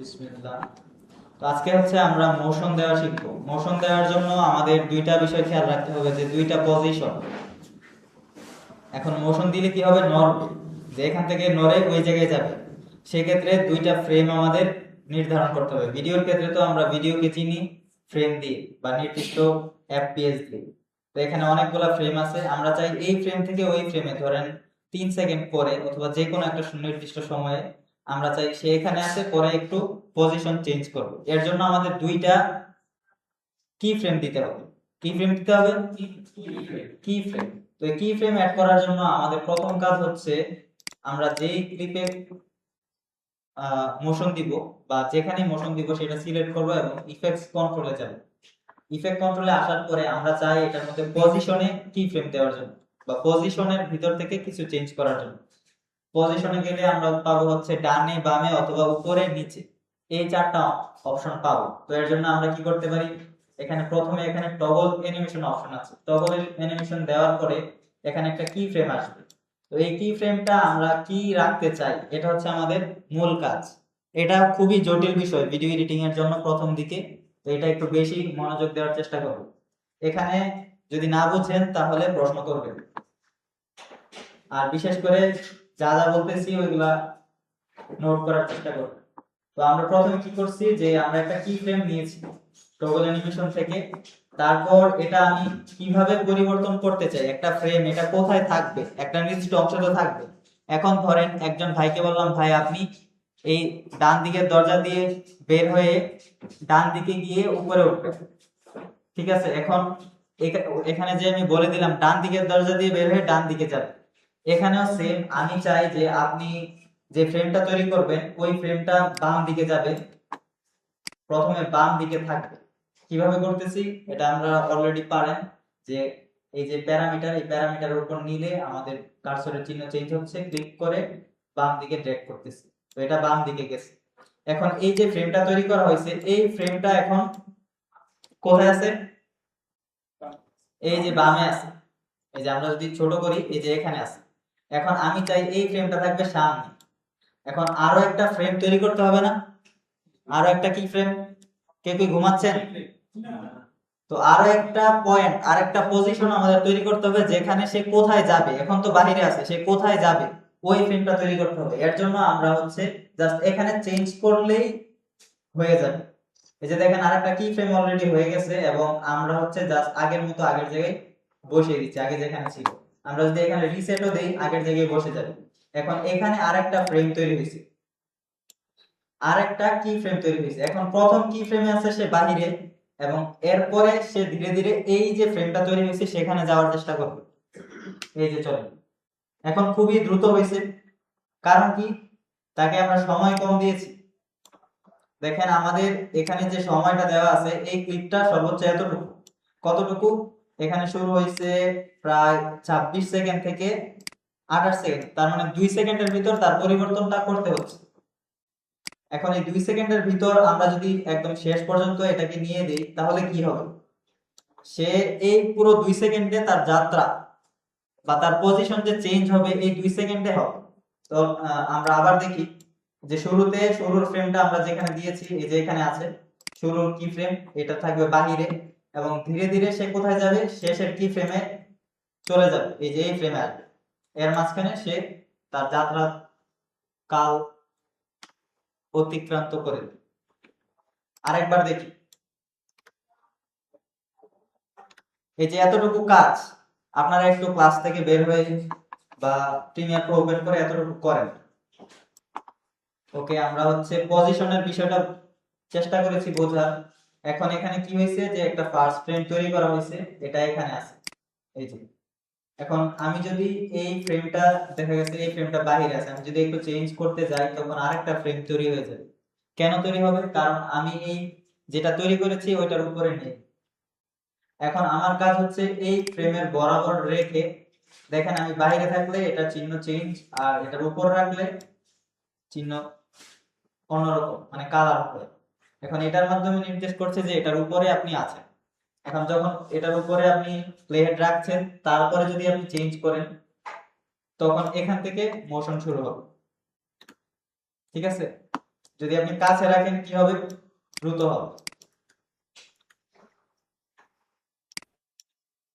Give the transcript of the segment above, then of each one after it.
বিসমিল্লাহ। তো আজকে হচ্ছে আমরা মোশন দেওয়া শিখবো। মোশন দেওয়ার জন্য আমাদের দুইটা বিষয় খেয়াল রাখতে হবে, যে দুইটা পজিশন। এখন মোশন দিলে কি হবে, নড়বে, যে এখান থেকে নড়ে ওই জায়গায় যাবে। সেক্ষেত্রে দুইটা ফ্রেম আমাদের নির্ধারণ করতে হবে। ভিডিওর ক্ষেত্রে তো আমরা ভিডিওকে চিনি ফ্রেম দিয়ে বা নির্দিষ্ট এফপিএস দিয়ে। তো এখানে অনেকগুলা ফ্রেম আছে, আমরা চাই এই ফ্রেম থেকে ওই ফ্রেমে, ধরেন 3 সেকেন্ড পরে অথবা যে কোনো একটা সুনির্দিষ্ট সময়ে আমরা চাই সে এখানে আছে, পরে একটু পজিশন চেঞ্জ করব। এর জন্য আমাদের দুইটা কি ফ্রেম দিতে হবে। কি ফ্রেম দিতে হবে, কি ফ্রেম। তো এই কি ফ্রেম অ্যাড করার জন্য আমাদের প্রথম কাজ হচ্ছে, আমরা যেই ক্লিপে মোশন দিব বা যেখানে মোশন দিব সেটা সিলেক্ট করব এবং ইফেক্টস কন্ট্রোলে যাব। ইফেক্ট কন্ট্রোলে আসার পরে আমরা চাই এটার মধ্যে পজিশনে কি ফ্রেম দেওয়ার জন্য বা পজিশনের ভিতর থেকে কিছু চেঞ্জ করার জন্য। পজিশনে গেলে আমরা পাবো হচ্ছে ডানে বামে অথবা উপরে নিচে, এই চারটা অপশন পাবো। তো এর জন্য আমরা কি করতে পারি, এখানে প্রথমে এখানে টগল অ্যানিমেশন অপশন আছে। টগল অ্যানিমেশন দেওয়ার পরে এখানে একটা কি ফ্রেম আসবে। তো এই কি ফ্রেমটা আমরা কি রাখতে চাই, এটা হচ্ছে আমাদের মূল কাজ। এটা খুবই জটিল বিষয় ভিডিও এডিটিং এর জন্য প্রথম দিকে। তো এটা একটু বেশি মনোযোগ দেওয়ার চেষ্টা করব। এখানে যদি না বুঝেন তাহলে প্রশ্ন করবেন, আর বিশেষ করে যা যা বলতেছি ওইগুলা নোট করার চেষ্টা করব। তো আমরা প্রথমে কি করছি, যে আমরা একটা কি ফ্রেম নিয়েছি টগল অ্যানিমেশন থেকে। তারপর এটা আমি কিভাবে পরিবর্তন করতে চাই, একটা ফ্রেম এটা কোথায় থাকবে, একটা নির্দিষ্ট অংশ তো থাকবে। এখন ধরেন একজন ভাইকে বললাম, ভাই আপনি এই ডান দিকের দরজা দিয়ে বের হয়ে ডান দিকে গিয়ে উপরে উঠবেন। ঠিক আছে, এখন এখানে যে আমি বলে দিলাম ডান দিকের দরজা দিয়ে বের হয়ে ডান দিকে যাবে। এখানেও সেম, আমি চাই যে আপনি যে ফ্রেমটা তৈরি করবেন ওই ফ্রেমটা বাম দিকে যাবে, প্রথমে বাম দিকে থাকবে। কিভাবে করতেছি এটা আমরা অলরেডি পারেন, যে এই যে প্যারামিটার, এই প্যারামিটারের উপর নিলে আমাদের কার্সরের চিহ্ন চেঞ্জ হচ্ছে, ক্লিক করে বাম দিকে ড্র্যাগ করতেছি। তো এটা বাম দিকে গেছে। এখন এই যে ফ্রেমটা তৈরি করা হয়েছে, এই ফ্রেমটা এখন কোথায় আছে, এই যে বামে আছে। এই যে আমরা যদি ছোট করি, এই যে এখানে আছে। এখন আমি চাই এই ফ্রেমটা থাকবে সামনে। এখন আরো একটা ফ্রেম তৈরি করতে হবে না, আরো একটা কি ফ্রেম, কে কি ঘুমাচ্ছেন? তো আরো একটা পয়েন্ট, আরেকটা পজিশন আমাদের তৈরি করতে হবে, যেখানে সে কোথায় যাবে। এখন তো বাইরে আছে, সে কোথায় যাবে ওই ফ্রেমটা তৈরি করতে হবে। এর জন্য আমরা হচ্ছে জাস্ট এখানে চেঞ্জ করলেই হয়ে যাবে। এই যে দেখেন আরেকটা কি ফ্রেম অলরেডি হয়ে গেছে, এবং আমরা হচ্ছে জাস্ট আগের মতো আগের জায়গায় বসিয়ে দিচ্ছি, আগে যেখানে ছিল। আমরা যদি এখানে রিসেটও দেই, আগের জায়গায় বসে যাবে। এখন এখানে আরেকটা ফ্রেম তৈরি হয়েছে, আরেকটা কি ফ্রেম তৈরি হয়েছে। এখন প্রথম কি ফ্রেমে আছে সে বাহিরে, এবং এরপরে সে ধীরে ধীরে এই যে ফ্রেমটা তৈরি হয়েছে সেখানে যাওয়ার চেষ্টা করবে। এই যে চলে, এখন খুবই দ্রুত হয়েছে। কারণ কি, তাকে আমরা সময় কম দিয়েছি। দেখেন আমাদের এখানে যে সময়টা দেওয়া আছে, এই ক্লিপটা সর্বোচ্চ এতটুকু। কতটুকু, এখানে শুরু হয়েছে প্রায় 26 সেকেন্ড থেকে 28 সেকেন্ড, তার মানে 2 সেকেন্ডের ভিতর তার পরিবর্তনটা করতে হচ্ছে। এখন এই 2 সেকেন্ডের ভিতর আমরা যদি একদম শেষ পর্যন্ত এটাকে নিয়ে দিই, তাহলে কি হবে, সে এই পুরো 2 সেকেন্ডে তার যাত্রা বা তার পজিশন যে চেঞ্জ হবে এই 2 সেকেন্ডে হবে। তো আমরা আবার দেখি, যে শুরুতে শুরুর ফ্রেমটা আমরা যেখানে দিয়েছি, এই যে এখানে আছে শুরুর কি ফ্রেম, এটা থাকবে বাহিরে, এবং ধীরে ধীরে সে কোথায় যাবে, শেষের কি ফ্রেমে চলে যাবে, এই যে এই ফ্রেমে আসবে। এর মাঝখানে সে তার যাত্রা কাল অতিক্রান্ত করে দেবে। আরেকবার দেখি, এই যে এতটুকু কাজ আপনারা একটু ক্লাস থেকে বের হয়ে বা প্রিমিয়ার প্রো ওপেন করে এতটুকু করেন। ওকে, আমরা হচ্ছে পজিশনের বিষয়টা চেষ্টা করেছি বোঝার। এখন এখানে কি হয়েছে, যে একটা ফার্স্ট ফ্রেম তৈরি করা হয়েছে, এটা এখানে আছে, এই যে। এখন আমি যদি এই ফ্রেমটা, দেখা গেছে এই ফ্রেমটা বাইরে আছে, আমি যদি একটু চেঞ্জ করতে যাই তখন আরেকটা ফ্রেম তৈরি হয়ে যাবে। কেন তৈরি হবে, কারণ আমি এই যেটা তৈরি করেছি ওইটার উপরে নেই। এখন আমার কাজ হচ্ছে এই ফ্রেমের বরাবর রেখে, দেখেন আমি বাইরে থাকলে এটা চিহ্ন চেঞ্জ, আর এটার উপর রাখলে চিহ্ন অন্যরকম, মানে কালার হবে। এখন এটার মাধ্যমে নির্দেশ করছে যে এটার উপরে আপনি আছেন। এখন যখন এটার উপরে আপনি প্লেহেড রাখছেন, তারপরে যদি আপনি চেঞ্জ করেন, তখন এখান থেকে মোশন শুরু হবে। ঠিক আছে, যদি আপনি কাছে রাখেন কি হবে, দ্রুত হবে।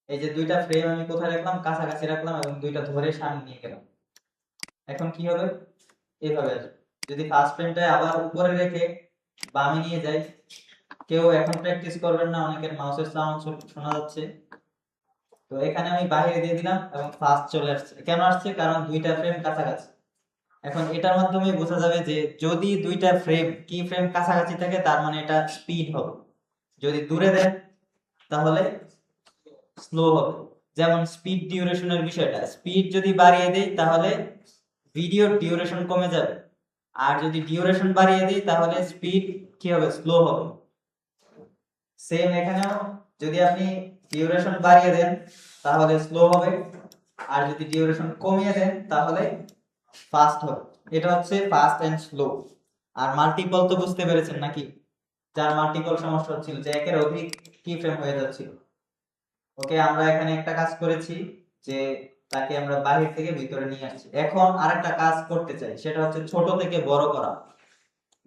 এই যে দুইটা ফ্রেম আমি কোথায় রাখলাম, কাছাকাছি রাখলাম এবং দুইটা ধরে সামনে নিয়ে গেলাম, এখন কি হবে, এইভাবে আসবে। যদি ফার্স্ট ফ্রেমটা আবার উপরে রেখে বামে নিয়ে যাই, কেউ এখন প্র্যাকটিস করবেন না, অনেকের মাউসের সাউন্ড শোনা যাচ্ছে, তো এখানে আমি বাইরে দিয়ে দিলাম এবং ফার্স্ট চলে আসছে। কেন আসছে, কারণ দুইটা ফ্রেম কাছাকাছি। এখন এটার মাধ্যমে বোঝা যাবে যে যদি দুইটা ফ্রেম কি ফ্রেম কাছাকাছি থাকে তার মানে এটা স্পিড হবে, যদি দূরে দেন তাহলে স্লো হবে। যেমন স্পিড ডিউরেশনের বিষয়টা, স্পিড যদি বাড়িয়ে দেই তাহলে ভিডিওর ডিউরেশন কমে যাবে, আর যদি ডিউরেশন বাড়িয়ে দিই তাহলে স্পিড কি হবে, স্লো হবে। সেম এখানেও যদি আপনি ডিউরেশন বাড়িয়ে দেন তাহলে স্লো হবে, আর যদি ডিউরেশন কমিয়ে দেন তাহলে ফাস্ট হবে। এটা হচ্ছে ফাস্ট এন্ড স্লো। আর মাল্টিপল তো বুঝতে পেরেছেন নাকি, যার মাল্টিপল সমস্যা হচ্ছিল যে একের অধিক কি ফ্রেম হয়ে যাচ্ছিল। ওকে, আমরা এখানে একটা কাজ করেছি যে তাকে আমরা বাহির থেকে ভিতরে নিয়ে আসছি। এখন আরেকটা কাজ করতে চাই, সেটা হচ্ছে ছোট থেকে বড় করা,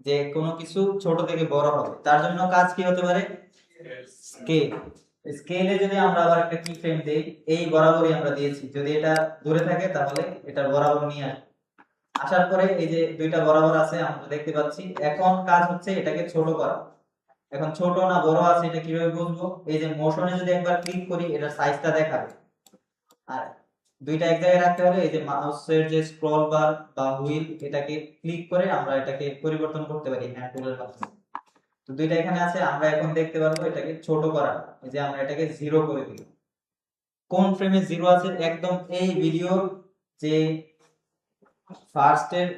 যে কোনো কিছু ছোট থেকে বড় হবে, তার জন্য কাজ কি হতে পারে, স্কেল। স্কেলে যদি আমরা আবার একটা কি ফ্রেম দেই, এই বরাবরই আমরা দিয়েছি, যদি এটা দূরে থাকে তাহলে এটা বরাবর নিয়ে আসবে। আসার পরে এই যে দুইটা বরাবর আছে আমরা দেখতে পাচ্ছি, এখন কাজ হচ্ছে এটাকে ছোট করা। এখন ছোট না বড় আছে এটা কিভাবে বুঝবো, এই যে মোশনে যদি একবার ক্লিক করি এটা সাইজটা দেখাবে। আর দুইটা এক জায়গায় রাখতে হলে এই যে মাউসের যে স্ক্রল বার বা হুইল, এটাকে ক্লিক করে আমরা এটাকে পরিবর্তন করতে পারি হ্যান্ড টুলের মাধ্যমে। তো দুইটা এখানে আছে, আমরা এখন দেখতে পারবো এটাকে ছোট করা, এই যে আমরা এটাকে 0 করে দিই। কোন ফ্রেমে 0 আছে, একদম এই ভিডিওর যে ফার্স্ট এর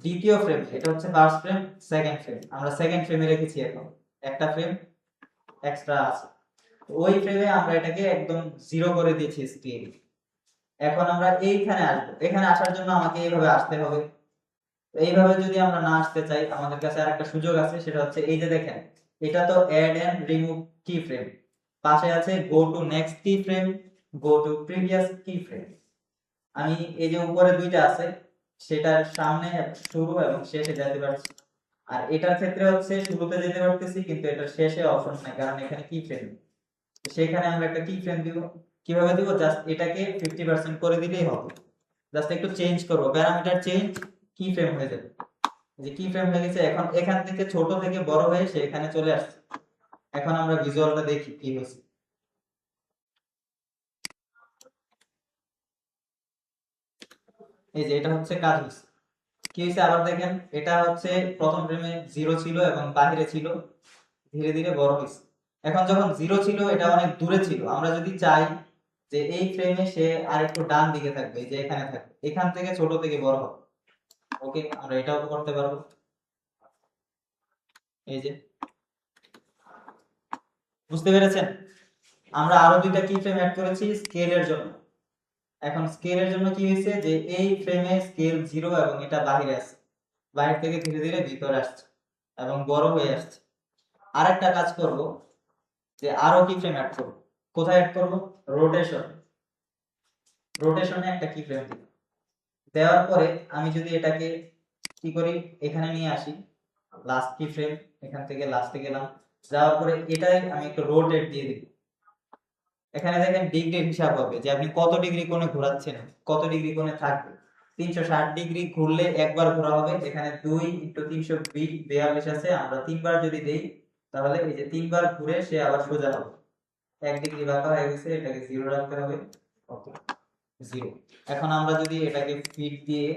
দ্বিতীয় ফ্রেম, এটা হচ্ছে ফার্স্ট ফ্রেম, সেকেন্ড ফ্রেম, আমরা সেকেন্ড ফ্রেমে রেখেছি, এখন একটা ফ্রেম এক্সট্রা আছে, ওই ফ্রেমে আমরা এটাকে একদম 0 করে দিয়েছি স্কেল। এখন আমরা এইখানে আসবো, এখানে আসার জন্য আমাকে এইভাবে আসতে হবে। এইভাবে যদি আমরা না আসতে চাই, আমাদের কাছে আরেকটা সুযোগ আছে, সেটা হচ্ছে এই যে দেখেন, এটা তো অ্যাড এন্ড রিমুভ কি ফ্রেম, পাশে আছে গো টু নেক্সট কি ফ্রেম, গো টু প্রিভিয়াস কি ফ্রেম। আমি এই যে উপরে দুইটা আছে, সেটার সামনে শুরু এবং শেষে যেতে পারছি, আর এটার ক্ষেত্রে হচ্ছে শুরুতে যেতে পারতেছি কিন্তু এটার শেষে অপশন নাই, কারণ এখানে কি ফ্রেম। সেখানে আমরা একটা কি ফ্রেম দিব, কিভাবে দিব, জাস্ট এটাকে 50% করে দিলেই হবে। জাস্ট একটু চেঞ্জ করব, প্যারামিটার চেঞ্জ, কি ফ্রেম হয়ে যাবে, যে কি ফ্রেম হয়ে গেছে। এখন এখান থেকে ছোট থেকে বড় হয়ে সে এখানে চলে আসছে। এখন আমরা ভিজুয়ালটা দেখি কি হয়েছে। এই যে এটা হচ্ছে কাজ হয়েছে, কি হয়েছে আবার দেখেন, এটা হচ্ছে প্রথম ফ্রেমে 0 ছিল এবং বাহিরে ছিল, ধীরে ধীরে বড় হয়েছে। এখন যখন 0 ছিল এটা অনেক দূরে ছিল, আমরা যদি চাই যে এই ফ্রেমে সে আর একটু ডান দিকে থাকবে, যে এখানে থাকবে, এখান থেকে ছোট থেকে বড় হবে। ওকে, আমরা এটাও করতে পারবো। এই যে বুঝতে পেরেছেন, আমরা আরো দুইটা কি ফ্রেম অ্যাড করেছি স্কেলের জন্য। এখন স্কেলের জন্য কি হয়েছে, যে এই ফ্রেমে স্কেল 0 এবং এটা বাহিরে আছে, বাইরে থেকে ধীরে ধীরে ভিতরে আসছে এবং বড় হয়ে আসছে। আরেকটা কাজ করব, যে আরো কি ফ্রেম অ্যাড করব, কোথায় অ্যাড করব, রোটেশন। রোটেশনে একটা কি ফ্রেম দিব, দেওয়ার পরে আমি যদি এটাকে কি করি, এখানে নিয়ে আসি, লাস্ট কি ফ্রেম, এখান থেকে লাস্টে গেলাম, যাওয়ার পরে এটাই আমি একটু রোটেট দিয়ে দিব। এখানে দেখেন ডিগ্রির হিসাব হবে, যে আপনি কত ডিগ্রি কোণে ঘোরাচ্ছেন, কত ডিগ্রি কোণে থাকবে। 360 ডিগ্রি ঘুরলে একবার ঘোরা হবে, এখানে 2 ইনটু 342 আছে, আমরা তিনবার যদি দেই তাহলে এই যে তিনবার ঘুরে সে আবার সোজা হবে। 1 ডিগ্রি বাঁকা হয়ে গেছে, এটাকে 0 রাখতে হবে। ওকে, 0। এখন আমরা যদি এটাকে ফিট দিয়ে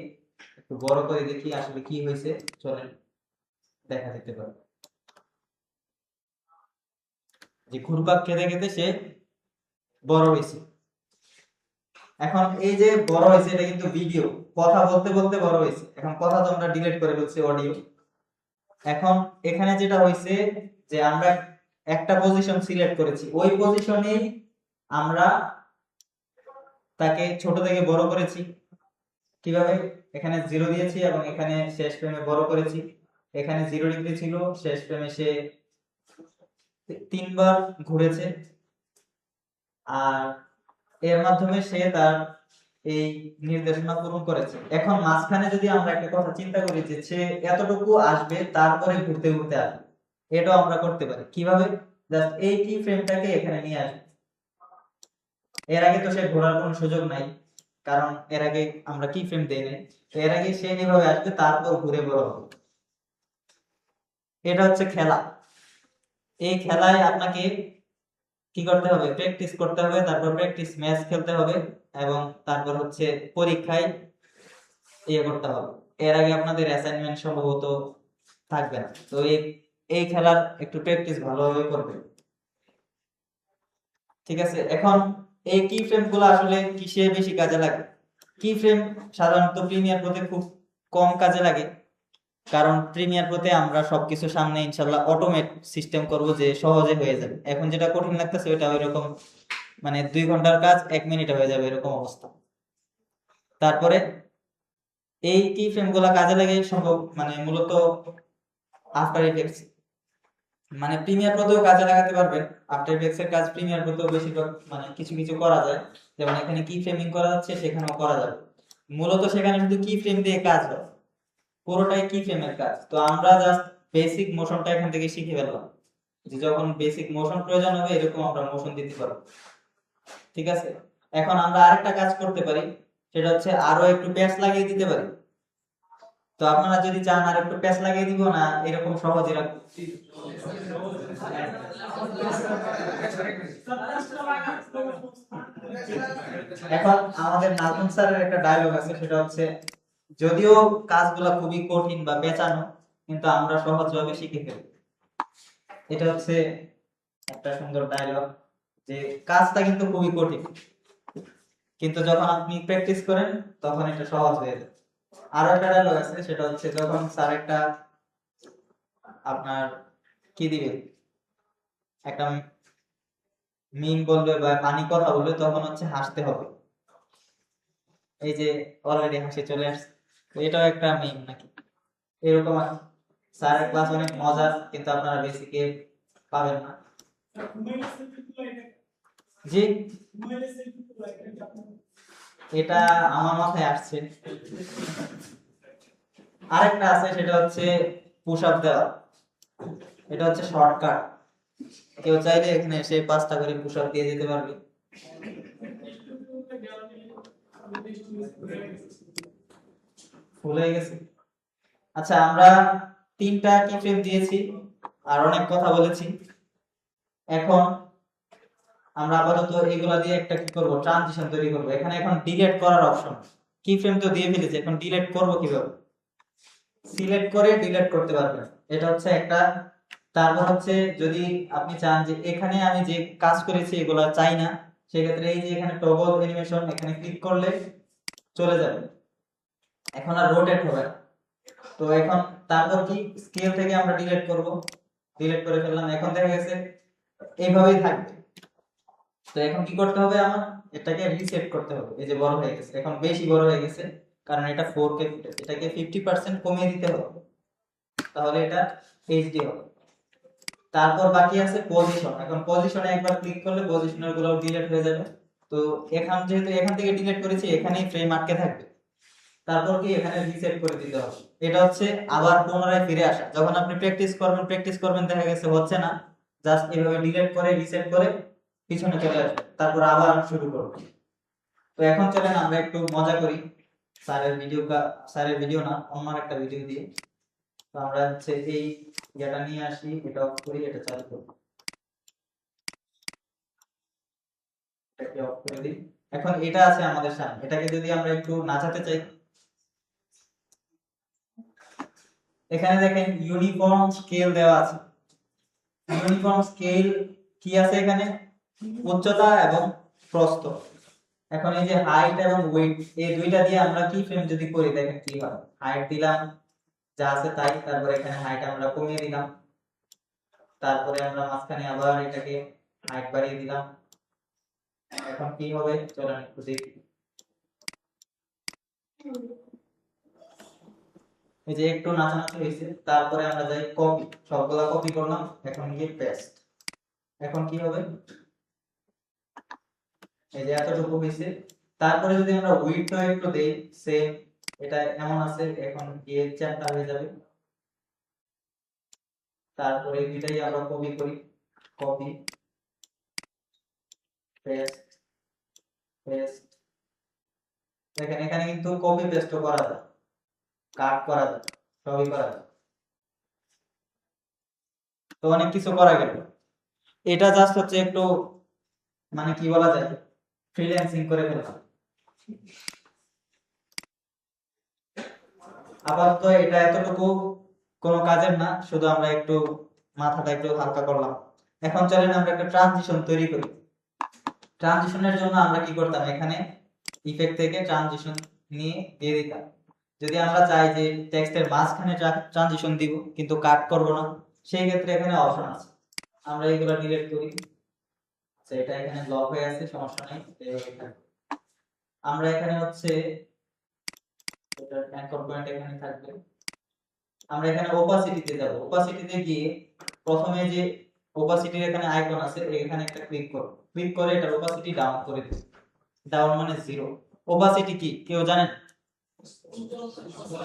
একটু বড় করে দেখি আসলে কি হয়েছে, চলেন দেখা যেতে পারে যে ঘুরপাক খেতে খেতে সে বড় হয়েছে। এখন এই যে বড় হয়েছে এটা কিন্তু ভিডিও, কথা বলতে বলতে বড় হয়েছে। এখন কথা তো আমরা ডিলিট করে ফেলছি, অডিও। এখন এখানে যেটা হয়েছে, যে আমরা একটা পজিশন সিলেক্ট করেছি, ওই পজিশনেই আমরা তাকে ছোট থেকে বড় করেছি। কিভাবে, এখানে 0 দিয়েছি এবং এখানে শেষ ফ্রেমে বড় করেছি। এখানে 0 ডিগ্রি ছিল, শেষ ফ্রেমে সে তিনবার ঘুরেছে, আর এর মাধ্যমে সে তার এই নির্দেশনা পূরণ করেছে। এখন মাঝখানে যদি আমরা একটা কথা চিন্তা করি যে সে এতটুকু আসবে তারপরে ঘুরতে ঘুরতে আসবে, এটাও আমরা করতে পারি। কিভাবে? জাস্ট এই কি ফ্রেমটাকে এখানে নিয়ে আসবে। এর আগে তো সে ঘোরার কোনো সুযোগ নাই, কারণ এর আগে আমরা কি ফ্রেম দেই নাই। তো এর আগে সে এইভাবে আসবে, তারপর ঘুরে বড় হবে। এটা হচ্ছে খেলা। এই খেলায় আপনাকে কি করতে হবে? প্র্যাকটিস করতে হবে, তারপর প্র্যাকটিস ম্যাচ খেলতে হবে, এবং তারপর হচ্ছে পরীক্ষায় ইয়ে করতে হবে। এর আগে আপনাদের অ্যাসাইনমেন্ট সম্ভবত থাকবে না। তো এই খেলার একটু প্র্যাকটিস ভালোভাবে করবে। ঠিক আছে, এখন এই কি ফ্রেম গুলো আসলে কিসে বেশি কাজে লাগে? কি ফ্রেম সাধারণত প্রিমিয়ার প্রোতে খুব কম কাজে লাগে, কারণ প্রিমিয়ার প্রোতে আমরা সবকিছু সামনে ইনশাল্লাহ অটোমেট সিস্টেম করব, যে সহজে হয়ে যাবে। এখন যেটা কঠিন লাগতেছে ওটা ওইরকম, মানে 2 ঘন্টার কাজ 1 মিনিটে হয়ে যাবে, এরকম অবস্থা। তারপরে এই কি ফ্রেম গুলা কাজে লাগে সম্ভব, মানে মূলত আফটার ইফেক্টস, মানে প্রিমিয়ার প্রোতেও কাজে লাগাতে পারবেন। আফটার ইফেক্টস এর কাজ প্রিমিয়ার প্রোতেও বেশিরভাগ, মানে কিছু কিছু করা যায়। যেমন এখানে কি ফ্রেমিং করা যাচ্ছে, সেখানেও করা যাবে। মূলত সেখানে শুধু কি ফ্রেম দিয়ে কাজ হয়, পুরোটাই কি ফ্রেমের কাজ। তো আমরা জাস্ট বেসিক মোশনটা এখান থেকে শিখে ফেললাম, যে যখন বেসিক মোশন প্রয়োজন হবে এরকম আমরা মোশন দিতে পারবো। ঠিক আছে, এখন আমরা আরেকটা কাজ করতে পারি, সেটা হচ্ছে আরো একটু প্যাচ লাগিয়ে দিতে পারি। তো আপনারা যদি চান আর একটু প্যাচ লাগিয়ে দিব না, এরকম সহজে রাখবো। এখন আমাদের নাজমুল স্যারের একটা ডায়লগ আছে, সেটা হচ্ছে, যদিও কাজগুলা খুবই কঠিন বা পেঁচানো, কিন্তু আমরা সহজভাবে শিখে ফেলি। এটা হচ্ছে একটা সুন্দর ডায়লগ, যে কাজটা কিন্তু খুবই কঠিন, কিন্তু যখন আপনি প্র্যাকটিস করেন তখন এটা সহজ হয়ে যায়। আরো একটা ডায়লগ আছে, সেটা হচ্ছে, যখন স্যার একটা আপনার কি দিবে, একটা মিম বলবে বা ফানি কথা বলবে, তখন হচ্ছে হাসতে হবে। এই যে অলরেডি হাসি চলে আসছে, তো এটাও একটা মিম নাকি, এরকম আর কি। স্যারের ক্লাস অনেক মজার, কিন্তু আপনারা বেসিকে পাবেন না। জি, এটা আমার মাথায় আসছে। আরেকটা আছে, সেটা হচ্ছে পুশ আপ দেওয়া। এটা হচ্ছে শর্টকাট, কেউ চাইলে এখানে এসে 5টা করে পুশ আপ দিয়ে দিতে পারবে। ফুল হয়ে গেছে। আচ্ছা, আমরা 3টা কি ফ্রেম দিয়েছি, আর অনেক কথা বলেছি। এখন আমরা আপাতত এগুলা দিয়ে একটা কি করব, ট্রানজিশন তৈরি করব। এখানে এখন ডিলিট করার অপশন, কি ফ্রেম তো দিয়ে ফেলেছি, এখন ডিলিট করব কিভাবে? সিলেক্ট করে ডিলিট করতে পারবেন, এটা হচ্ছে একটা। তারপর হচ্ছে, যদি আপনি চান যে এখানে আমি যে কাজ করেছি এগুলা চাই না, সেক্ষেত্রে এই যে এখানে টগল অ্যানিমেশন, এখানে ক্লিক করলে চলে যাবে, এখন আর রোটেট হবে না। তো এখন তারপর কি, স্কেল থেকে আমরা ডিলিট করব, ডিলিট করে ফেললাম, এখন দেখা গেছে এইভাবেই থাকবে। তো এখন কি করতে হবে, আমার এটাকে রিসেট করতে হবে। এই যে বড় হয়ে গেছে, এখন বেশি বড় হয়ে গেছে, কারণ এটা 4K ফুটেজ, এটাকে 50% কমিয়ে দিতে হবে, তাহলে এটা এইচডি হবে। তারপর বাকি আছে পজিশন। এখন পজিশনে একবার ক্লিক করলে পজিশনার গুলো ডিলিট হয়ে যাবে। তো এখন যেহেতু এখান থেকে ডিলিট করেছি, এখানেই ফ্রেম আটকে থাকবে। তারপর কি, এখানে রিসেট করে দিতে হবে। এটা হচ্ছে আবার পুনরায় ফিরে আসা। যখন আপনি প্র্যাকটিস করবেন দেখা গেছে হচ্ছে না, জাস্ট এইভাবে ডিলিট করে রিসেট করে পিছনে চলে আসবে, তারপর আবার শুরু করবেন। তো এখন চলেন আমরা একটু মজা করি, স্যারের ভিডিও না, অন্য একটা ভিডিও দিয়ে। তো আমরা হচ্ছে এই যেটা নিয়ে আসি, এটা অফ করি, এটা চালু করি, এটাকে অফ করে দিই। এখন এটা আছে আমাদের সামনে, এটাকে যদি আমরা একটু নাচাতে চাই, এখানে দেখেন ইউনিফর্ম স্কেল দেওয়া আছে। ইউনিফর্ম স্কেল কি আছে এখানে? উচ্চতা এবং প্রস্থ। এখন এই যে হাইট এবং ওয়েট, এই দুইটা দিয়ে আমরা কি ফ্রেম যদি করি, দেখেন কি হয়। হাইট দিলাম যা আছে তাই, তারপরে এখানে হাইট আমরা কমিয়ে দিলাম, তারপরে আমরা মাঝখানে আবার এটাকে হাইট বাড়িয়ে দিলাম। এখন কি হবে চলেন একটু দেখি। এই যে একটু নাচানাচি হয়েছে, তারপরে আমরা যাই কপি, সবগুলা কপি করলাম, এখন গিয়ে পেস্ট। এখন কি হবে, এই যে এতটুকু হয়েছে, তারপরে যদি আমরা উইডথ একটু দেই সেম, এটা এমন আছে, এখন গিয়ে চ্যাপ্টার হয়ে যাবে। তারপরে এটাই আমরা কপি করি, কপি পেস্ট পেস্ট। দেখেন এখানে কিন্তু কপি পেস্ট করা যায়, কাট করা যায়, সবই করা যায়। তো অনেক কিছু করা গেল। এটা জাস্ট হচ্ছে একটু মানে কি বলা যায়, ফ্রিল্যান্সিং করে ফেললাম। আপাতত এটা এতটুকু কোনো কাজের না, শুধু আমরা একটু মাথাটা একটু হালকা করলাম। এখন চলেন আমরা একটা ট্রানজিশন তৈরি করি। ট্রানজিশনের জন্য আমরা কি করতাম, এখানে ইফেক্ট থেকে ট্রানজিশন নিয়ে দিয়ে দিতাম। যদি আমরা চাই যে টেক্সটের মাঝখানে ট্রানজিশন দিব কিন্তু কাট করব না, সেই ক্ষেত্রে এখানে অপশন আছে, আমরা এগুলো ডিলিট করি। আচ্ছা, এটা এখানে ব্লক হয়ে আছে, সমস্যা নাই, আমরা এখানে হচ্ছে এটা অ্যাঙ্কর পয়েন্ট এখানে থাকবে। আমরা এখানে ওপাসিটিতে যাব, ওপাসিটিতে গিয়ে প্রথমে যে ওপাসিটির এখানে আইকন আছে এখানে একটা ক্লিক করব, ক্লিক করে এটার ওপাসিটি ডাউন করে দেব। ডাউন মানে 0। ওপাসিটি কি কেউ জানেন?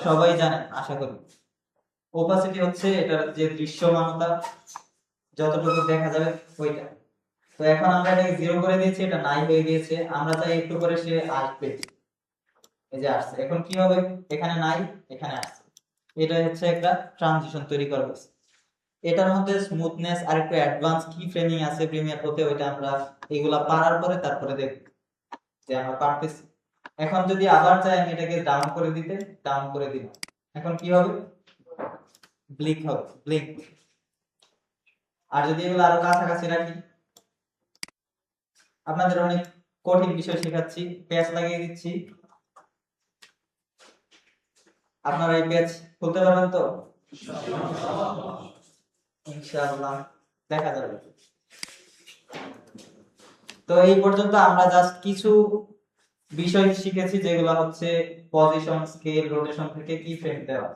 সবাই জানেন আশা করি। ওপাসিটি হচ্ছে এটার যে দৃশ্যমানতা, যতটুকু দেখা যাবে ওইটা। তো এখন আমরা এটাকে 0 করে দিয়েছি, এটা নাই হয়ে গিয়েছে। আমরা চাই একটু করে সে আসবে, এই যে আসছে। এখন কি হবে, এখানে নাই, এখানে আসছে। এটা হচ্ছে একটা ট্রানজিশন তৈরি করা হয়েছে। এটার মধ্যে স্মুথনেস আর একটু অ্যাডভান্স কি ফ্রেমিং আছে প্রিমিয়ার প্রতে, ওইটা আমরা এগুলা পারার পরে তারপরে দেখব যে আমরা পারতেছি। এখন যদি আবার চাই আমি এটাকে ডাউন করে দিতে, ডাউন করে দিলাম। এখন কি হবে, ব্লিঙ্ক হবে, ব্লিঙ্ক। আর যদি এগুলো আরো কাছাকাছি রাখি, আপনাদের অনেক কঠিন বিষয় শেখাচ্ছি, প্যাচ লাগিয়ে দিচ্ছি, আপনারা এই প্যাচ খুলতে পারবেন তো ইনশাআল্লাহ, দেখা যাবে। তো এই পর্যন্ত আমরা জাস্ট কিছু বিষয় শিখেছি যেগুলো হচ্ছে পজিশন, স্কেল, রোটেশন থেকে কি ফ্রেম দেওয়া।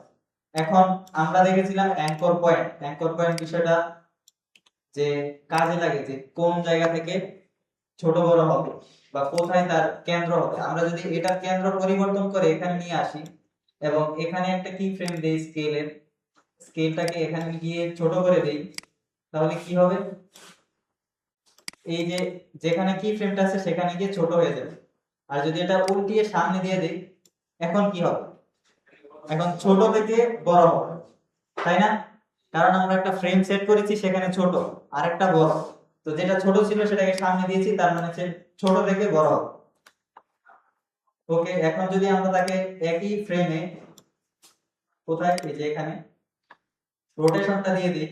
এখন আমরা দেখেছিলাম অ্যাঙ্কর পয়েন্ট। অ্যাঙ্কর পয়েন্ট বিষয়টা যে কাজে লাগে, যে কোন জায়গা থেকে ছোট বড় হবে বা কোথায় তার কেন্দ্র হবে। আমরা যদি এটার কেন্দ্র পরিবর্তন করে এখানে নিয়ে আসি এবং এখানে একটা কি ফ্রেম দেই স্কেলের, স্কেলটাকে এখানে গিয়ে ছোট করে দেই, তাহলে কি হবে, এই যে যেখানে কি ফ্রেমটা আছে সেখানে গিয়ে ছোট হয়ে যাবে। আর যদি এটা উল্টিয়ে সামনে দিয়ে দেই, এখন কি হবে, এখন ছোট থেকে বড় হবে, তাই না? কারণ আমরা একটা ফ্রেম সেট করেছি, সেখানে ছোট আর একটা বড়। তো যেটা ছোট ছিল সেটাকে সামনে দিয়েছি, তার মানে ছোট থেকে বড় হবে। ওকে, এখন যদি আমরা তাকে একই ফ্রেমে কোথায়, এই যে এখানে রোটেশনটা দিয়ে দিই,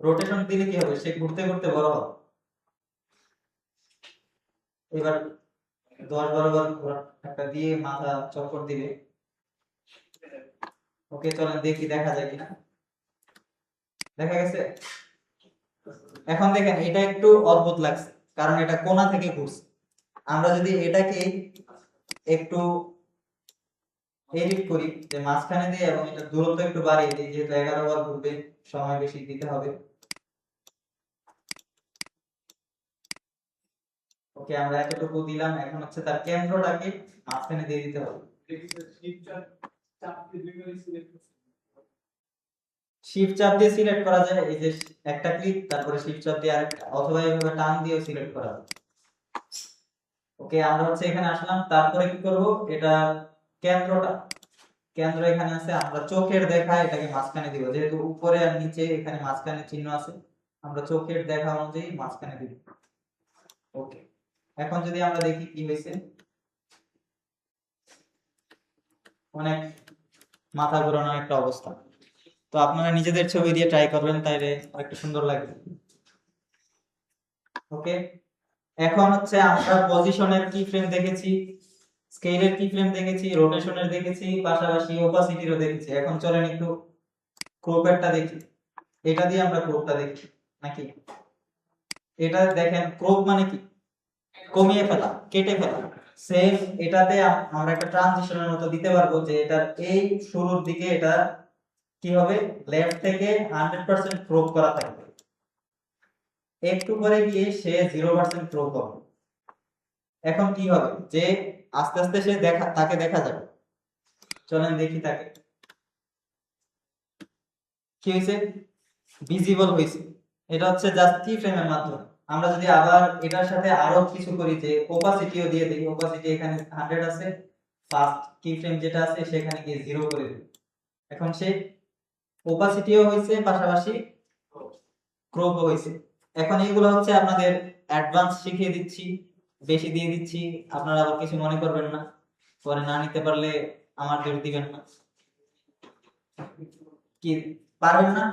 রোটেশন দিলে কি হবে, সে ঘুরতে ঘুরতে বড় হবে। এবার 10-12 বার একটা দিয়ে মাথা চক্কর দিবে। ওকে, চলেন দেখি দেখা যায় কিনা। দেখা গেছে? এখন দেখেন এটা একটু অদ্ভুত লাগছে, কারণ এটা কোণা থেকে ঘুরছে। আমরা যদি এটাকে একটু এডিট করি, যে মাঝখানে দিয়ে এবং এটা দূরত্ব একটু বাড়িয়ে দিই, যেহেতু 11 বার ঘুরবে, সময় বেশি দিতে হবে। ওকে, আমরা এতটুকু দিলাম। এখন হচ্ছে তার কেন্দ্রটাকে মাঝখানে দিয়ে দিতে হবে। শিফট চাপ দিয়ে সিলেক্ট করা যায়, এই যে একটা ক্লিক, তারপরে শিফট চাপ দিয়ে আরেকটা, অথবা এইভাবে টান দিয়েও সিলেক্ট করা যায়। ওকে, আমরা হচ্ছে এখানে আসলাম, তারপরে কি করব, এটা কেন্দ্রটা, কেন্দ্র এখানে আছে, আমরা চোখের দেখা এটাকে মাঝখানে দিব, যেহেতু উপরে আর নিচে এখানে মাঝখানে চিহ্ন আছে, আমরা চোখের দেখা অনুযায়ী মাঝখানে দিব। ওকে, এখন যদি আমরা দেখি কি হয়েছে, অনেক মাথা ঘোরানো একটা অবস্থা। তো আপনারা নিজেদের ছবি দিয়ে ট্রাই করবেন, তাইলে একটু সুন্দর লাগবে। ওকে, এখন হচ্ছে আমরা পজিশনের কি ফ্রেম দেখেছি, স্কেলের কি ফ্রেম দেখেছি, রোটেশনের দেখেছি, পাশাপাশি ওপাসিটিরও দেখেছি। এখন চলেন একটু ক্রপেরটা দেখি। এটা দিয়ে আমরা ক্রপটা দেখি নাকি? এটা দেখেন, ক্রপ মানে কি, কমিয়ে ফেলা, কেটে ফেলা। সেম এটাতে আমরা একটা ট্রানজিশনের মতো দিতে পারবো, যে এটা এই শুরুর দিকে এটা কি হবে, লেফট থেকে 100% ক্রপ করা থাকবে, একটু পরে গিয়ে সে 0% ক্রপ হবে। এখন কি হবে যে আস্তে আস্তে সে তাকে দেখা যাবে। চলেন দেখি তাকে কি হয়েছে, ভিজিবল হয়েছে। এটা হচ্ছে জাস্ট কি ফ্রেমের মাধ্যমে। আমরা যদি আবার এটার সাথে আরো কিছু করি যে ওপাসিটিও দিয়ে দিই, ওপাসিটি এখানে 100 আছে, ফার্স্ট কি ফ্রেম যেটা আছে সেখানে গিয়ে 0 করে দিই। এখন সে ওপাসিটিও হয়েছে, পাশাপাশি ক্রপও হয়েছে। এখন এইগুলো হচ্ছে আপনাদের অ্যাডভান্স শিখিয়ে দিচ্ছি, বেশি দিয়ে দিচ্ছি, আপনারা আবার কিছু মনে করবেন না, পরে না নিতে পারলে আমার দোষ দিবেন না। কি পারবেন না?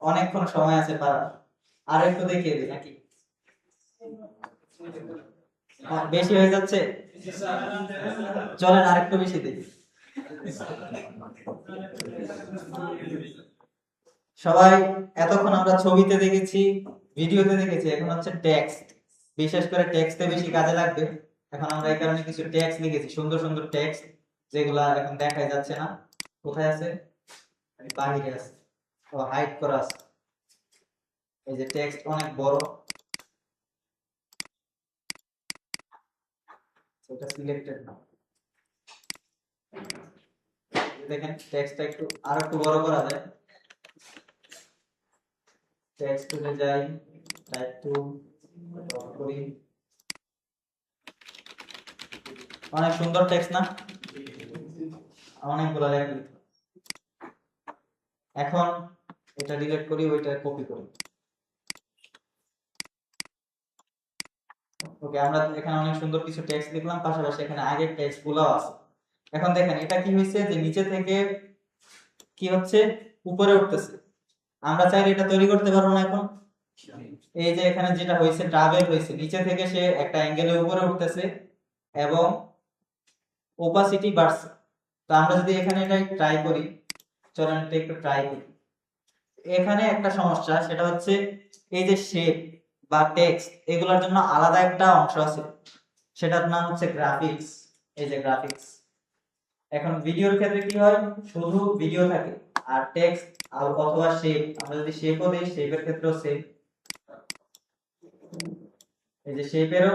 অনেকক্ষণ সময় আছে পারার, আর একটু দেখিয়ে দিই নাকি বেশি হয়ে যাচ্ছে? চলেন আরেকটু বেশি দিই। সবাই এতক্ষণ আমরা ছবিতে দেখেছি, ভিডিওতে দেখেছি, এখন হচ্ছে টেক্সট, বিশেষ করে টেক্সটে বেশি কাজে লাগবে। এখন আমরা এই কারণে কিছু টেক্সট লিখেছি, সুন্দর সুন্দর টেক্সট, যেগুলা এখন দেখাই যাচ্ছে না। কোথায় আছে? বাহিরে আছে, ও হাইড করা আছে। এই যে টেক্সট অনেক বড়, সেটা সিলেক্টেড না। দেখেন টেক্সটটা আর একটু বড় করা যায়। টেক্সট টুলে যাই, টাইপ টু করি। অনেক সুন্দর টেক্সট না? অনেকগুলো লেখা। এখন এটা ডিলিট করি, ওইটা কপি করি। ওকে, আমরা এখানে অনেক সুন্দর কিছু টেক্সট লিখলাম, পাশাপাশি এখানে আগের টেক্সট গুলো আছে। এখন দেখেন এটা কি হয়েছে যে নিচে থেকে কি হচ্ছে, উপরে উঠতেছে। আমরা চাইলে এটা তৈরি করতে পারবো না এখন? এই যে এখানে যেটা হয়েছে, ট্রাভেল হয়েছে, নিচে থেকে সে একটা অ্যাঙ্গেলে উপরে উঠতেছে এবং ওপাসিটি বাড়ছে। তো আমরা যদি এখানে এটা ট্রাই করি, চলেন এটা একটু ট্রাই করি। এখানে একটা সমস্যা, সেটা হচ্ছে এই যে শেপ বা টেক্সট, এগুলোর জন্য আলাদা একটা অংশ আছে, সেটার নাম হচ্ছে গ্রাফিক্স। এই যে গ্রাফিক্স। এখন ভিডিওর ক্ষেত্রে কি হয়, শুধু ভিডিও থাকে, আর টেক্সট অথবা শেপ, আমরা যদি শেপও দেই, শেপের ক্ষেত্রেও সেম। এই যে শেপেরও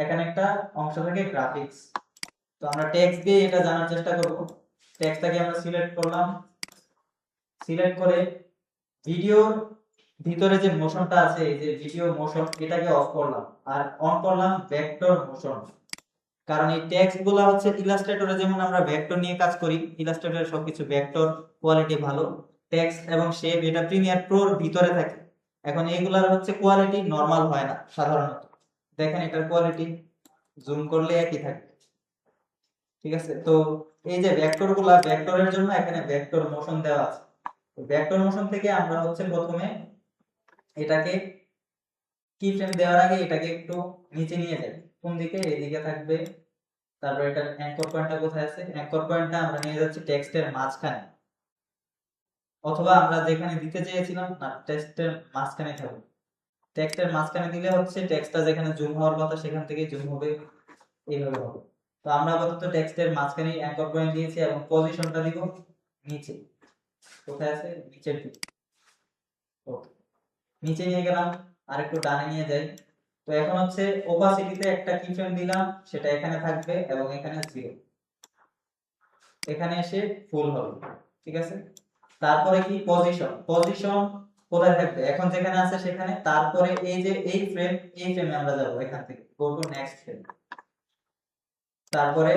এখানে একটা অংশ থাকে গ্রাফিক্স। তো আমরা টেক্সট দিয়ে এটা জানার চেষ্টা করব। টেক্সটটাকে আমরা সিলেক্ট করলাম, সিলেক্ট করে ভিডিওর ভিতরে যে মোশনটা আছে, এই যে ভিডিও মোশন, এটাকে অফ করলাম, আর অন করলাম ভেক্টর মোশন। কারণ এই টেক্সট গুলা হচ্ছে ইলাস্ট্রেটরে যেমন আমরা ভেক্টর নিয়ে কাজ করি, ইলাস্ট্রেটরে সবকিছু ভেক্টর কোয়ালিটি ভালো। টেক্সট এবং শেপ এটা প্রিমিয়ার প্রোর ভিতরে থাকে। এখন এইগুলার হচ্ছে কোয়ালিটি নরমাল হয় না সাধারণত। দেখেন এটার কোয়ালিটি জুম করলে একই থাকে, ঠিক আছে? তো এই যে ভেক্টর গুলা, ভেক্টরের জন্য এখানে ভেক্টর মোশন দেওয়া আছে। ভেক্টর মোশন থেকে আমরা হচ্ছে প্রথমে এটাকে কি ফ্রেম দেওয়ার আগে এটাকে একটু নিচে নিয়ে যাই। কোন দিকে? এইদিকে থাকবে। তারপর এটার অ্যাঙ্কর পয়েন্টটা কোথায় আছে? অ্যাঙ্কর পয়েন্টটা আমরা নিয়ে যাচ্ছি টেক্সটের মাঝখানে, অথবা আমরা যেখানে দিতে চেয়েছিলাম না, টেক্সটের মাঝখানে থাকবে। টেক্সটের মাঝখানে দিলে হচ্ছে টেক্সটটা যেখানে জুম হওয়ার কথা সেখান থেকে জুম হবে, এইভাবে হবে। তো আমরা আপাতত টেক্সটের মাঝখানে অ্যাঙ্কর পয়েন্ট দিয়েছি এবং পজিশনটা দিব নিচে। কোথায় আছে? নিচের দিকে। ওকে, নিচে নিয়ে গেলাম, আর একটু ডানে নিয়ে যাই। তো এখন হচ্ছে ওপাসিটিতে একটা কি ফ্রেম দিলাম, সেটা এখানে থাকবে এবং এখানে 0, এখানে এসে ফুল হবে, ঠিক আছে? তারপরে কি পজিশন, পজিশন কোথায় থাকবে? এখন যেখানে আছে সেখানে। তারপরে এই যে এই ফ্রেম, এই ফ্রেমে আমরা যাব, এখান থেকে গো টু নেক্সট ফ্রেম। তারপরে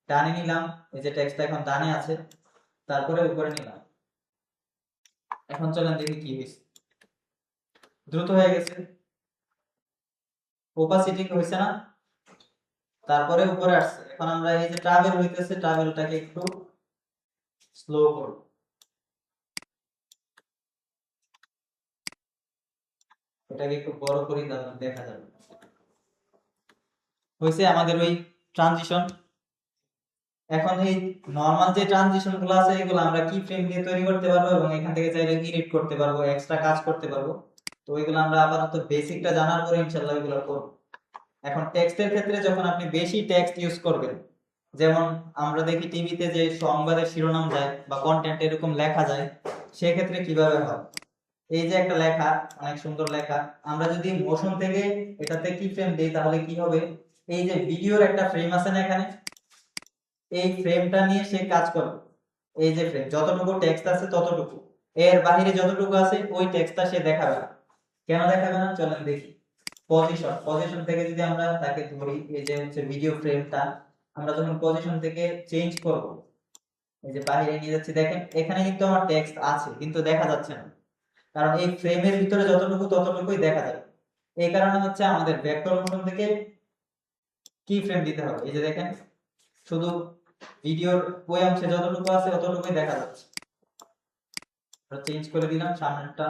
ডানে নিলাম, এই যে টেক্সটটা এখন ডানে আছে, তারপরে উপরে নিলাম। এখন চলেন দেখি কি হয়েছে। দ্রুত হয়ে গেছে, ওপাসিটি হয়েছে না? তারপরে উপরে আসছে। এখন আমরা এই যে ট্রাভেল হইতেছে, ট্রাভেলটাকে একটু স্লো করব, এটাকে একটু বড় করি, তাহলে দেখা যাবে। হয়েছে আমাদের ওই ট্রানজিশন। এখন এই নরমাল যে ট্রানজিশন গুলো আছে, এগুলো আমরা কি ফ্রেম দিয়ে তৈরি করতে পারবো এবং এখান থেকে চাইলে এডিট করতে পারবো, এক্সট্রা কাজ করতে পারবো। তো ওইগুলো আমরা আপাতত বেসিকটা জানার পরে ইনশাআল্লাহ এগুলো করব। এখন টেক্সটের ক্ষেত্রে যখন আপনি বেশি টেক্সট ইউজ করবেন, যেমন আমরা দেখি টিভিতে যে সংবাদের শিরোনাম যায় বা কন্টেন্ট এরকম লেখা যায়, সেক্ষেত্রে কিভাবে হয়? এই যে একটা লেখা, অনেক সুন্দর লেখা, আমরা যদি মোশন থেকে এটাতে কি ফ্রেম দেই তাহলে কি হবে, এই যে ভিডিওর একটা ফ্রেম আছে না এখানে, এই ফ্রেমটা নিয়ে সে কাজ করবে। এই যে ফ্রেম যতটুকু টেক্সট আছে ততটুকু, এর বাইরে যতটুকু আছে ওই টেক্সটটা সে দেখাবে না। কেন দেখাবে না চলেন দেখি। পজিশন থেকে যদি আমরা তাকে ধরি, এই যে হচ্ছে ভিডিও ফ্রেমটা, আমরা যখন পজিশন থেকে চেঞ্জ করব, এই যে বাইরে নিয়ে যাচ্ছি, দেখেন এখানে কিন্তু আমার টেক্সট আছে কিন্তু দেখা যাচ্ছে না, কারণ এই ফ্রেমের ভিতরে যতটুকু ততটুকুই দেখা যাবে। এই কারণে হচ্ছে আমাদের ভেক্টর মোশন থেকে কি ফ্রেম দিতে হবে, এই যে দেখেন শুধু ভিডিওর ওই অংশে যতটুকু আছে ততটুকুই দেখা যাচ্ছে। চেঞ্জ করে দিলাম সামনেরটা,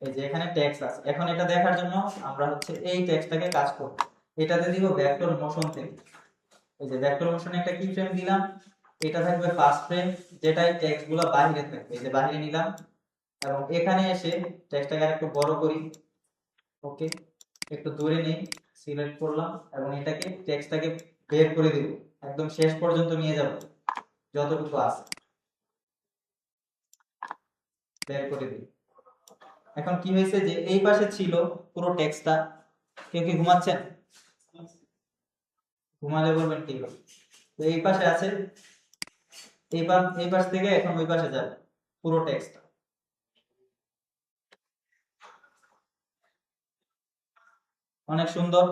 এই যে এখানে টেক্সট আছে, এখন এটা দেখার জন্য আমরা হচ্ছে এই টেক্সটটাকে কাজ করব, এটাতে দিব ভেক্টর মোশন থেকে। এই যে ভেক্টর মোশনে একটা কি ফ্রেম দিলাম, এটা থাকবে ফার্স্ট ফ্রেম, যেটাই টেক্সটগুলো বাইরে থাকবে, এই যে বাইরে নিলাম, এবং এখানে এসে টেক্সটটাকে একটু বড় করি, ওকে, একটু দূরে নেই, সিলেক্ট করলাম এবং এটাকে টেক্সটটাকে বের করে দিব, একদম শেষ পর্যন্ত নিয়ে যাব, যতটুকু আছে বের করে দিই। এখন কি হয়েছে যে এই পাশে ছিল পুরো টেক্সটটা, কেউ কি ঘুমাচ্ছেন? ঘুমালে বলবেন ঠিক আছে। তো এই পাশে আছে, এই পাশ থেকে এখন ওই পাশে যাবে পুরো টেক্সট। অনেক সুন্দর।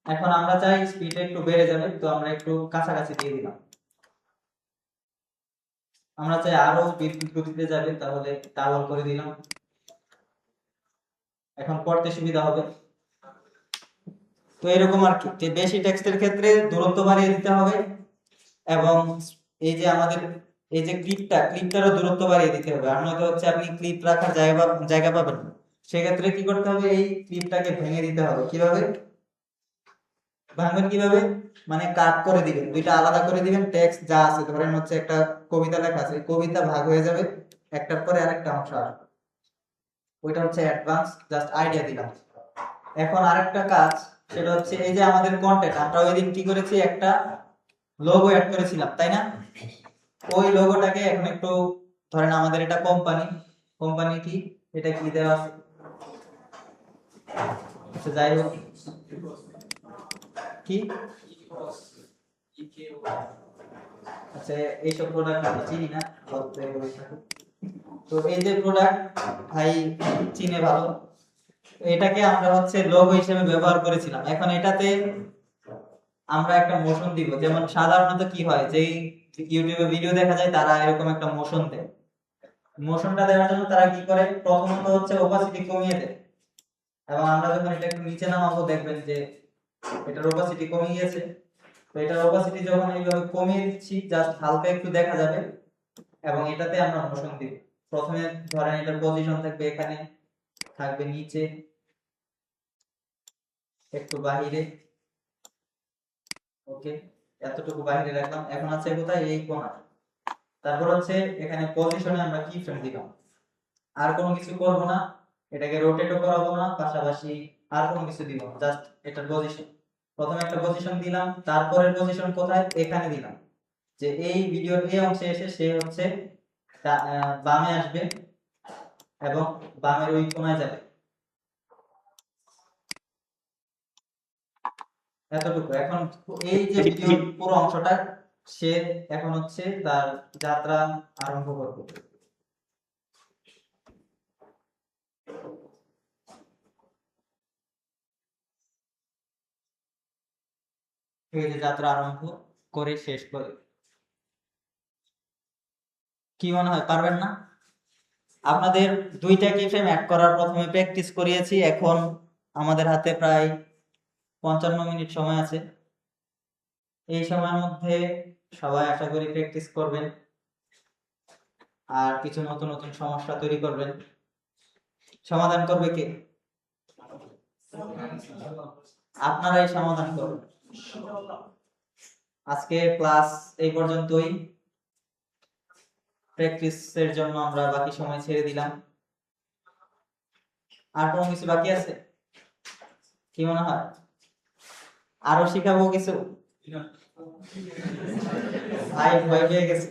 এখন আমরা চাই স্পিড একটু বেড়ে যাবে, তো আমরা একটু কাছাকাছি দিয়ে দিলাম। আমরা চাই আরো বিদ্যুৎ গতিতে যাবে, তাহলে ডাবল করে দিলাম, এখন পড়তে সুবিধা হবে। তো এরকম আর কি, যে বেশি টেক্সটের ক্ষেত্রে দূরত্ব বাড়িয়ে দিতে হবে, এবং এই যে আমাদের এই যে ক্লিপটারও দূরত্ব বাড়িয়ে দিতে হবে, আর নয়তো হচ্ছে আপনি ক্লিপ রাখার জায়গা পাবেন না। সেক্ষেত্রে কি করতে হবে, এই ক্লিপটাকে ভেঙে দিতে হবে। কিভাবে ভাঙবেন? কিভাবে মানে কাট করে দিবেন, দুইটা আলাদা করে দিবেন, টেক্সট যা আছে ধরেন হচ্ছে একটা কবিতা লেখা আছে, কবিতা ভাগ হয়ে যাবে, একটার পরে আরেকটা অংশ আসবে, ওইটা হচ্ছে অ্যাডভান্স, জাস্ট আইডিয়া দিলাম। এখন আরেকটা কাজ, সেটা হচ্ছে এই যে আমাদের কন্টেন্ট, আমরা ওই দিন কি করেছি, একটা লোগো অ্যাড করেছিলাম তাই না? ওই লোগোটাকে এখন একটু, ধরেন আমাদের এটা কোম্পানি, কোম্পানি কি, এটা কি দেওয়া আছে, আচ্ছা যাই হোক, কি, আচ্ছা এইসব প্রোডাক্ট আমি চিনি না, তো এই যে প্রোডাক্ট ভাই চিনে ভালো, এটাকে আমরা হচ্ছে লোগো হিসেবে ব্যবহার করেছিলাম। এখন এটাতে আমরা একটা মোশন দিব, যেমন সাধারণত কি হয় যে ইউটিউবে ভিডিও দেখা যায়, তারা এরকম একটা মোশন দেয়। মোশনটা দেওয়ার জন্য তারা কি করে, প্রথমত হচ্ছে ওপাসিটি কমিয়ে দেয়, এবং আমরা যখন এটা একটু নিচে নামাবো দেখবেন যে এটার ওপাসিটি কমে গিয়েছে। তো এটার ওপাসিটি যখন এইভাবে কমিয়ে দিচ্ছি, জাস্ট হালকা একটু দেখা যাবে, এবং এটাতে আমরা মোশন দিব। প্রথমে ধরেন এটার পজিশন থাকবে এখানে, থাকবে নিচে, একটু বাহিরে, ওকে, এতটুকু বাহিরে রাখলাম। এখন আছে কোথায়, এই কোণা। তারপর হচ্ছে এখানে পজিশনে আমরা কি ফ্রেম দিলাম, আর কোনো কিছু করব না, এটাকে রোটেটও করাবো না, পাশাপাশি আর কোনো কিছু দিব না, জাস্ট এটার পজিশন। প্রথমে একটা পজিশন দিলাম, তারপরের পজিশন কোথায়, এখানে দিলাম, যে এই ভিডিওর এই অংশে এসে সে হচ্ছে বামে আসবে এবং বামের ওই কোণায় যাবে, এতটুকু। এখন এই যে ভিডিওর পুরো অংশটা সে এখন হচ্ছে তার যাত্রা আরম্ভ করবে। এই যে যাত্রা আরম্ভ করে শেষ করে, কি মনে হয় পারবেন না? আপনাদের দুইটা কি ফ্রেম অ্যাড করার প্রথমে প্র্যাকটিস করিয়েছি, এখন আমাদের হাতে প্রায় 55 মিনিট সময় আছে। এই সময়ের মধ্যে সবাই আশা করি প্র্যাকটিস করবেন, আর কিছু নতুন নতুন সমস্যা তৈরি করবেন। সমাধান করবে কে? আপনারাই সমাধান করবেন। আজকে ক্লাস এই পর্যন্তই, প্র্যাকটিসের জন্য আমরা বাকি সময় ছেড়ে দিলাম। আর কোনো কিছু বাকি আছে কি মনে হয়? আরো শিখাবো কিছু? ভাই ভয় পেয়ে গেছে।